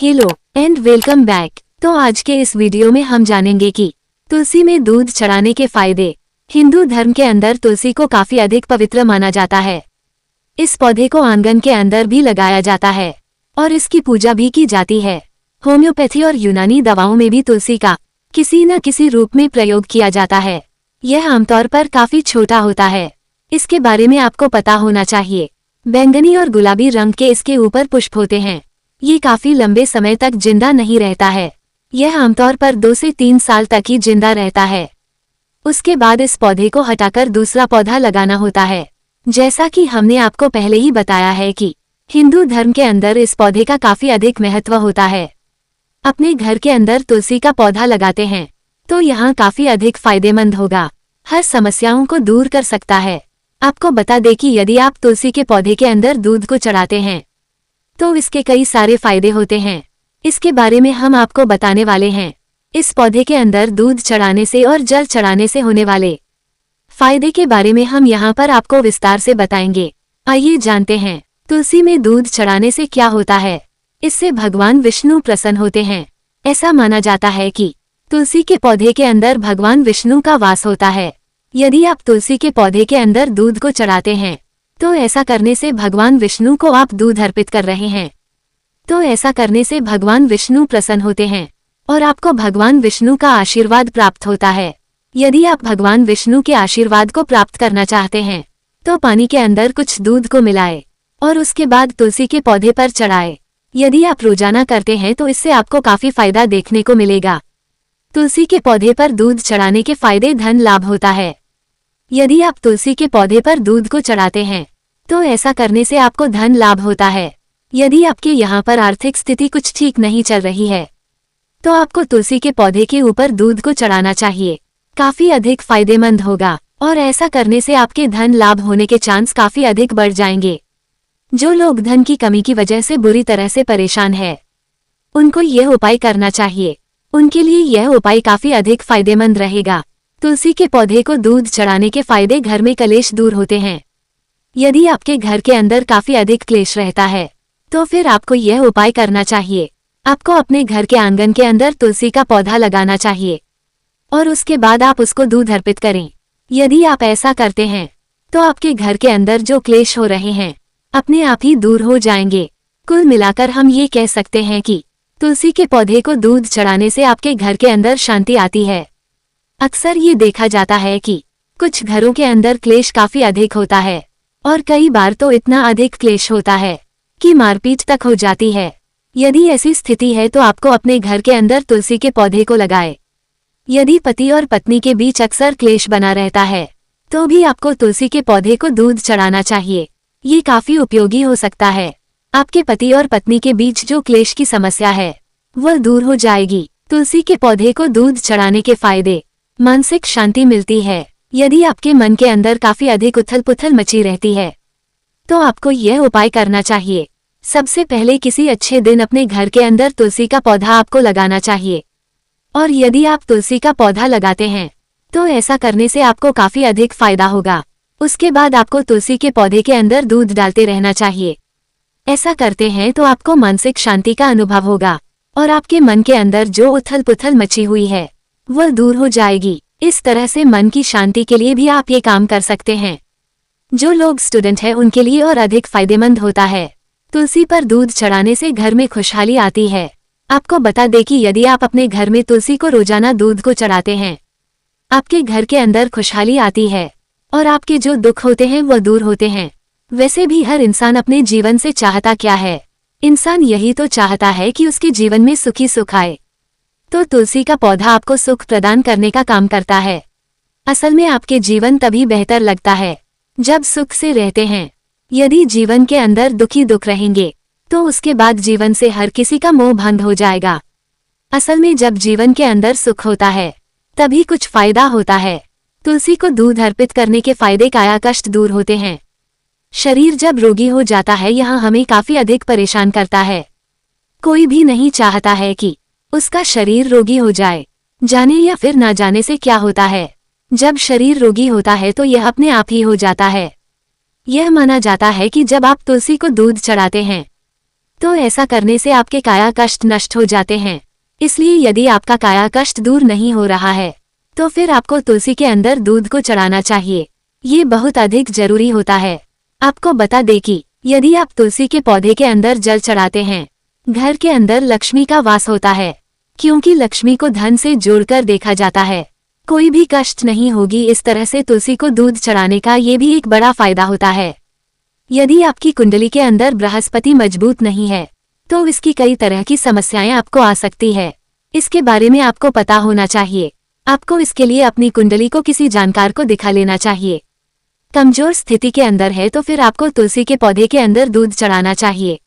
Hello and welcome back. तो आज के इस वीडियो में हम जानेंगे कि तुलसी में दूध चढ़ाने के फायदे। हिंदू धर्म के अंदर तुलसी को काफी अधिक पवित्र माना जाता है। इस पौधे को आंगन के अंदर भी लगाया जाता है और इसकी पूजा भी की जाती है। होम्योपैथी और यूनानी दवाओं में भी तुलसी का किसी न किसी रूप में प्रयोग किया जाता है। यह आमतौर पर काफी छोटा होता है। इसके बारे में आपको पता होना चाहिए। बैंगनी और गुलाबी रंग के इसके ऊपर पुष्प होते हैं। ये काफी लंबे समय तक जिंदा नहीं रहता है। यह आमतौर पर 2 से 3 साल तक ही जिंदा रहता है। उसके बाद इस पौधे को हटाकर दूसरा पौधा लगाना होता है। जैसा कि हमने आपको पहले ही बताया है कि हिंदू धर्म के अंदर इस पौधे का काफी अधिक महत्व होता है। अपने घर के अंदर तुलसी का पौधा लगाते हैं तो यहाँ काफी अधिक फायदेमंद होगा। हर समस्याओं को दूर कर सकता है। आपको बता दें कि यदि आप तुलसी के पौधे के अंदर दूध को चढ़ाते हैं तो इसके कई सारे फायदे होते हैं। इसके बारे में हम आपको बताने वाले हैं। इस पौधे के अंदर दूध चढ़ाने से और जल चढ़ाने से होने वाले फायदे के बारे में हम यहाँ पर आपको विस्तार से बताएंगे। आइए जानते हैं तुलसी में दूध चढ़ाने से क्या होता है। इससे भगवान विष्णु प्रसन्न होते हैं। ऐसा माना जाता है कि तुलसी के पौधे के अंदर भगवान विष्णु का वास होता है। यदि आप तुलसी के पौधे के अंदर दूध को चढ़ाते हैं तो ऐसा करने से भगवान विष्णु को आप दूध अर्पित कर रहे हैं। तो ऐसा करने से भगवान विष्णु प्रसन्न होते हैं और आपको भगवान विष्णु का आशीर्वाद प्राप्त होता है। यदि आप भगवान विष्णु के आशीर्वाद को प्राप्त करना चाहते हैं तो पानी के अंदर कुछ दूध को मिलाए और उसके बाद तुलसी के पौधे पर चढ़ाए। यदि आप रोजाना करते हैं तो इससे आपको काफी फायदा देखने को मिलेगा। तुलसी के पौधे पर दूध चढ़ाने के फायदे। धन लाभ होता है। यदि आप तुलसी के पौधे पर दूध को चढ़ाते हैं तो ऐसा करने से आपको धन लाभ होता है। यदि आपके यहाँ पर आर्थिक स्थिति कुछ ठीक नहीं चल रही है तो आपको तुलसी के पौधे के ऊपर दूध को चढ़ाना चाहिए। काफी अधिक फायदेमंद होगा और ऐसा करने से आपके धन लाभ होने के चांस काफी अधिक बढ़ जाएंगे। जो लोग धन की कमी की वजह से बुरी तरह से परेशान है उनको यह उपाय करना चाहिए। उनके लिए यह उपाय काफी अधिक फायदेमंद रहेगा। तुलसी के पौधे को दूध चढ़ाने के फायदे। घर में कलेश दूर होते हैं। यदि आपके घर के अंदर काफी अधिक क्लेश रहता है तो फिर आपको यह उपाय करना चाहिए। आपको अपने घर के आंगन के अंदर तुलसी का पौधा लगाना चाहिए और उसके बाद आप उसको दूध अर्पित करें। यदि आप ऐसा करते हैं तो आपके घर के अंदर जो क्लेश हो रहे हैं अपने आप ही दूर हो जाएंगे। कुल मिलाकर हम ये कह सकते हैं कि तुलसी के पौधे को दूध चढ़ाने से आपके घर के अंदर शांति आती है। अक्सर ये देखा जाता है कि कुछ घरों के अंदर क्लेश काफी अधिक होता है और कई बार तो इतना अधिक क्लेश होता है कि मारपीट तक हो जाती है। यदि ऐसी स्थिति है तो आपको अपने घर के अंदर तुलसी के पौधे को लगाए। यदि पति और पत्नी के बीच अक्सर क्लेश बना रहता है तो भी आपको तुलसी के पौधे को दूध चढ़ाना चाहिए। ये काफी उपयोगी हो सकता है। आपके पति और पत्नी के बीच जो क्लेश की समस्या है वह दूर हो जाएगी। तुलसी के पौधे को दूध चढ़ाने के फायदे। मानसिक शांति मिलती है। यदि आपके मन के अंदर काफी अधिक उथल पुथल मची रहती है तो आपको यह उपाय करना चाहिए। सबसे पहले किसी अच्छे दिन अपने घर के अंदर तुलसी का पौधा आपको लगाना चाहिए और यदि आप तुलसी का पौधा लगाते हैं तो ऐसा करने से आपको काफी अधिक फायदा होगा। उसके बाद आपको तुलसी के पौधे के अंदर दूध डालते रहना चाहिए। ऐसा करते हैं तो आपको मानसिक शांति का अनुभव होगा और आपके मन के अंदर जो उथल पुथल मची हुई है वह दूर हो जाएगी। इस तरह से मन की शांति के लिए भी आप ये काम कर सकते हैं। जो लोग स्टूडेंट हैं उनके लिए और अधिक फायदेमंद होता है। तुलसी पर दूध चढ़ाने से घर में खुशहाली आती है। आपको बता दें कि यदि आप अपने घर में तुलसी को रोजाना दूध को चढ़ाते हैं आपके घर के अंदर खुशहाली आती है और आपके जो दुख होते हैं वह दूर होते हैं। वैसे भी हर इंसान अपने जीवन से चाहता क्या है? इंसान यही तो चाहता है कि उसके जीवन में सुखी सुख आए। तो तुलसी का पौधा आपको सुख प्रदान करने का काम करता है। असल में आपके जीवन तभी बेहतर लगता है जब सुख से रहते हैं। यदि जीवन के अंदर दुख रहेंगे तो उसके बाद जीवन से हर किसी का मोह भंग हो जाएगा। असल में जब जीवन के अंदर सुख होता है तभी कुछ फायदा होता है। तुलसी को दूध अर्पित करने के फायदे। काया कष्ट दूर होते हैं। शरीर जब रोगी हो जाता है यहाँ हमें काफी अधिक परेशान करता है। कोई भी नहीं चाहता है कि उसका शरीर रोगी हो जाए। जाने या फिर ना जाने से क्या होता है, जब शरीर रोगी होता है तो यह अपने आप ही हो जाता है। यह माना जाता है कि जब आप तुलसी को दूध चढ़ाते हैं तो ऐसा करने से आपके काया कष्ट नष्ट हो जाते हैं। इसलिए यदि आपका काया कष्ट दूर नहीं हो रहा है तो फिर आपको तुलसी के अंदर दूध को चढ़ाना चाहिए। ये बहुत अधिक जरूरी होता है। आपको बता दें कि यदि आप तुलसी के पौधे के अंदर जल चढ़ाते हैं, घर के अंदर लक्ष्मी का वास होता है, क्योंकि लक्ष्मी को धन से जोड़कर देखा जाता है। कोई भी कष्ट नहीं होगी। इस तरह से तुलसी को दूध चढ़ाने का ये भी एक बड़ा फायदा होता है। यदि आपकी कुंडली के अंदर बृहस्पति मजबूत नहीं है तो इसकी कई तरह की समस्याएं आपको आ सकती है। इसके बारे में आपको पता होना चाहिए। आपको इसके लिए अपनी कुंडली को किसी जानकार को दिखा लेना चाहिए। कमजोर स्थिति के अंदर है तो फिर आपको तुलसी के पौधे के अंदर दूध चढ़ाना चाहिए।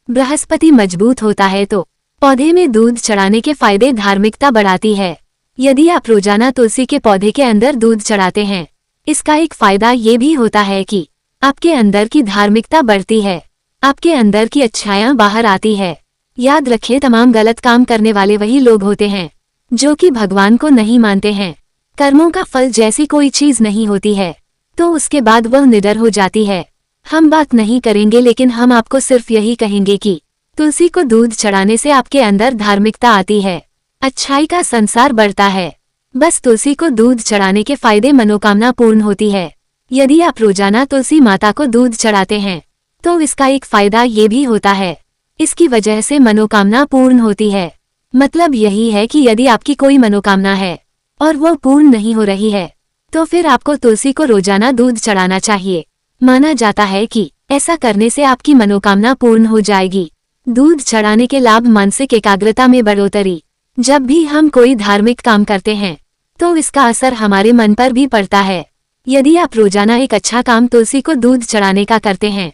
बृहस्पति मजबूत होता है तो पौधे में दूध चढ़ाने के फायदे धार्मिकता बढ़ाती है। यदि आप रोजाना तुलसी के पौधे के अंदर दूध चढ़ाते हैं, इसका एक फायदा ये भी होता है कि आपके अंदर की धार्मिकता बढ़ती है, आपके अंदर की अच्छाइयाँ बाहर आती है। याद रखें, तमाम गलत काम करने वाले वही लोग होते हैं जो कि भगवान को नहीं मानते हैं। कर्मों का फल जैसी कोई चीज नहीं होती है तो उसके बाद वह निडर हो जाती है। हम बात नहीं करेंगे, लेकिन हम आपको सिर्फ यही कहेंगे कि तुलसी को दूध चढ़ाने से आपके अंदर धार्मिकता आती है, अच्छाई का संसार बढ़ता है। बस तुलसी को दूध चढ़ाने के फायदे मनोकामना पूर्ण होती है। यदि आप रोजाना तुलसी माता को दूध चढ़ाते हैं तो इसका एक फायदा ये भी होता है, इसकी वजह से मनोकामना पूर्ण होती है। मतलब यही है कि यदि आपकी कोई मनोकामना है और वो पूर्ण नहीं हो रही है तो फिर आपको तुलसी को रोजाना दूध चढ़ाना चाहिए। माना जाता है कि ऐसा करने से आपकी मनोकामना पूर्ण हो जाएगी। दूध चढ़ाने के लाभ: मानसिक एकाग्रता में बढ़ोतरी। जब भी हम कोई धार्मिक काम करते हैं तो इसका असर हमारे मन पर भी पड़ता है। यदि आप रोजाना एक अच्छा काम तुलसी को दूध चढ़ाने का करते हैं,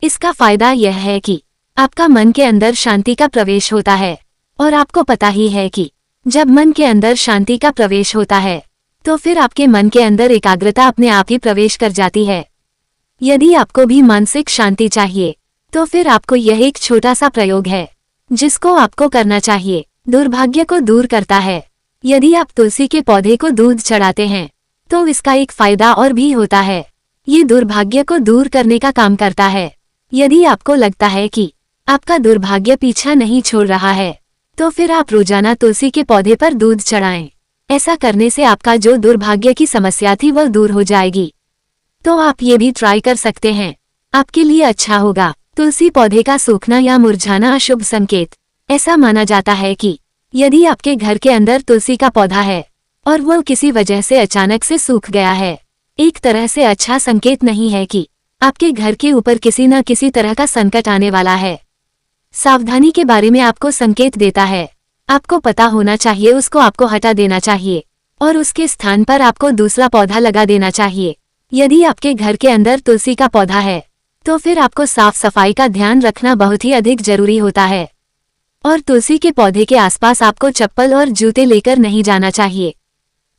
इसका फायदा यह है कि आपका मन के अंदर शांति का प्रवेश होता है। और आपको पता ही है कि जब मन के अंदर शांति का प्रवेश होता है तो फिर आपके मन के अंदर एकाग्रता अपने आप ही प्रवेश कर जाती है। यदि आपको भी मानसिक शांति चाहिए तो फिर आपको यह एक छोटा सा प्रयोग है जिसको आपको करना चाहिए। दुर्भाग्य को दूर करता है। यदि आप तुलसी के पौधे को दूध चढ़ाते हैं तो इसका एक फायदा और भी होता है, ये दुर्भाग्य को दूर करने का काम करता है। यदि आपको लगता है कि आपका दुर्भाग्य पीछा नहीं छोड़ रहा है तो फिर आप रोजाना तुलसी के पौधे पर दूध चढ़ाएं। ऐसा करने से आपका जो दुर्भाग्य की समस्या थी वह दूर हो जाएगी। तो आप ये भी ट्राई कर सकते हैं, आपके लिए अच्छा होगा। तुलसी पौधे का सूखना या मुरझाना अशुभ संकेत। ऐसा माना जाता है कि यदि आपके घर के अंदर तुलसी का पौधा है और वह किसी वजह से अचानक से सूख गया है, एक तरह से अच्छा संकेत नहीं है कि आपके घर के ऊपर किसी न किसी तरह का संकट आने वाला है। सावधानी के बारे में आपको संकेत देता है। आपको पता होना चाहिए, उसको आपको हटा देना चाहिए और उसके स्थान पर आपको दूसरा पौधा लगा देना चाहिए। यदि आपके घर के अंदर तुलसी का पौधा है तो फिर आपको साफ सफाई का ध्यान रखना बहुत ही अधिक जरूरी होता है। और तुलसी के पौधे के आसपास आपको चप्पल और जूते लेकर नहीं जाना चाहिए।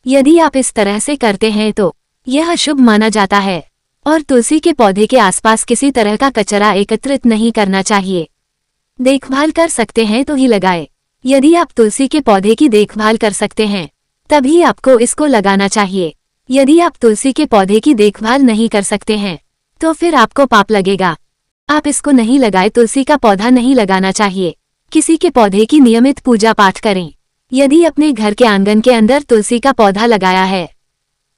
यदि आप इस तरह से करते हैं तो यह अशुभ माना जाता है। और तुलसी के पौधे के आसपास किसी तरह का कचरा एकत्रित नहीं करना चाहिए। देखभाल कर सकते हैं तो ही लगाए। यदि आप तुलसी के पौधे की देखभाल कर सकते हैं तभी आपको इसको लगाना चाहिए। यदि आप तुलसी के पौधे की देखभाल नहीं कर सकते हैं तो फिर आपको पाप लगेगा। आप इसको नहीं लगाए, तुलसी का पौधा नहीं लगाना चाहिए। किसी के पौधे की नियमित पूजा पाठ करें। यदि अपने घर के आंगन के अंदर तुलसी का पौधा लगाया है,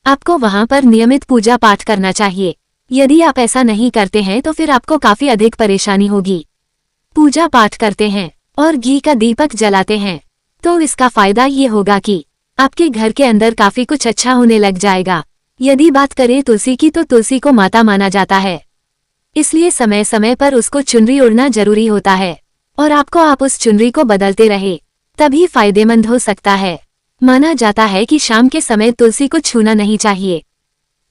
आपको वहां पर नियमित पूजा पाठ करना चाहिए। यदि आप ऐसा नहीं करते हैं तो फिर आपको काफी अधिक परेशानी होगी। पूजा पाठ करते हैं और घी का दीपक जलाते हैं तो इसका फायदा ये होगा कि आपके घर के अंदर काफी कुछ अच्छा होने लग जाएगा। यदि बात करें तुलसी की तो तुलसी को माता माना जाता है, इसलिए समय समय पर उसको चुनरी ओढ़ना जरूरी होता है और आप उस चुनरी को बदलते रहे तभी फायदेमंद हो सकता है। माना जाता है कि शाम के समय तुलसी को छूना नहीं चाहिए।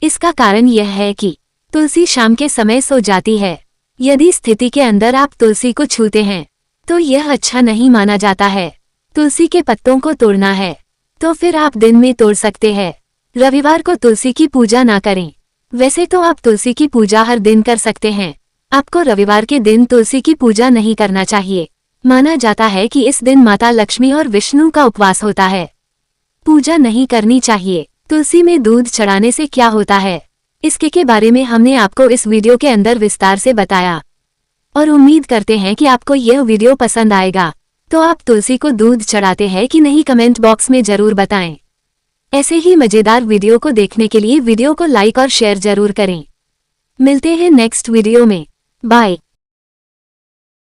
इसका कारण यह है कि तुलसी शाम के समय सो जाती है। यदि स्थिति के अंदर आप तुलसी को छूते हैं तो यह अच्छा नहीं माना जाता है। तुलसी के पत्तों को तोड़ना है तो फिर आप दिन में तोड़ सकते हैं। रविवार को तुलसी की पूजा ना करें। वैसे तो आप तुलसी की पूजा हर दिन कर सकते हैं, आपको रविवार के दिन तुलसी की पूजा नहीं करना चाहिए। माना जाता है कि इस दिन माता लक्ष्मी और विष्णु का उपवास होता है, पूजा नहीं करनी चाहिए। तुलसी में दूध चढ़ाने से क्या होता है, इसके बारे में हमने आपको इस वीडियो के अंदर विस्तार से बताया और उम्मीद करते हैं कि आपको यह वीडियो पसंद आएगा। तो आप तुलसी को दूध चढ़ाते हैं कि नहीं, कमेंट बॉक्स में जरूर बताएं। ऐसे ही मजेदार वीडियो को देखने के लिए वीडियो को लाइक और शेयर जरूर करें। मिलते हैं नेक्स्ट वीडियो में। बाय।